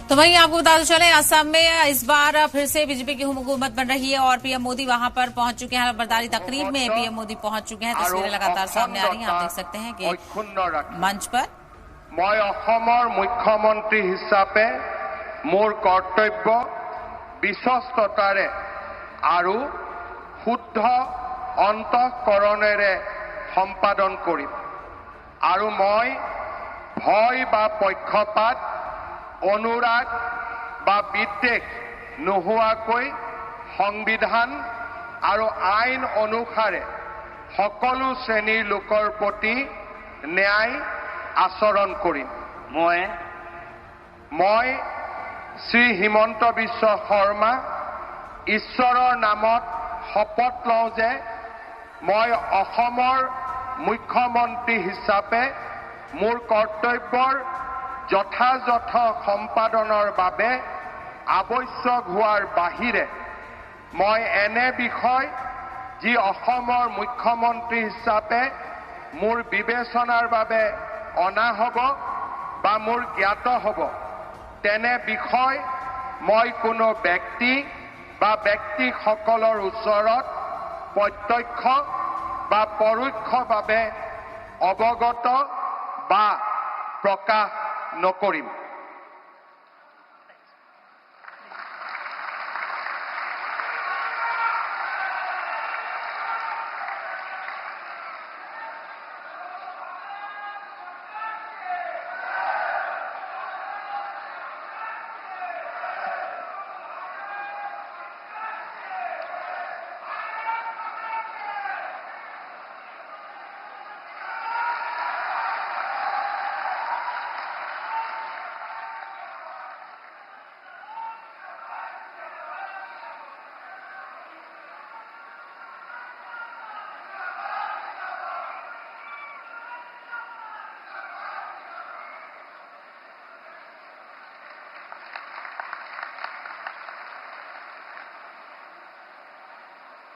तो वहीं आपको बता चले असम में इस बार फिर से बीजेपी की हुकूमत बन रही है और पीएम मोदी वहां पर पहुंच चुके हैं। बरदारी तकरीब में पीएम मोदी पहुंच चुके हैं। तस्वीरें लगातार सामने आ रही हैं। आप देख सकते हैं कि मंच पर मैं असমৰ मुख्यमंत्री हिसापे मोर कर्तव्य विश्वस्ततारे आरु शुद्ध अंतःकरणेरे सम्पादन करिम आरु मैं भय बा पक्षपात अनुराग बा विद्वेष नहुवाকৈ संविधान आरु आईन अनुसारे सकलो श्रेणीर लोकर प्रति न्याय आचरण करिम। मैं श्री हिमंत विश्व शर्मा ईश्वरर नामत शपथ लওঁ जे मैं असমৰ मुख्यमंत्री हिसापे मोर कर्तव्यर যথাযথ সম্পাদনৰ বাবে আৱশ্যক হোৱাৰ বাহিৰে মই এনে বিষয় যি অসমৰ মুখ্যমন্ত্ৰী হিচাপে মোৰ বিবেচনাৰ বাবে অনা হ'ব বা মোৰ জ্ঞাত হ'ব তেনে বিষয় মই কোনো ব্যক্তি বা ব্যক্তিসকলৰ ওচৰত প্ৰত্যক্ষ বা পৰোক্ষভাৱে অৱগত বা প্ৰকাশ নকৰিম।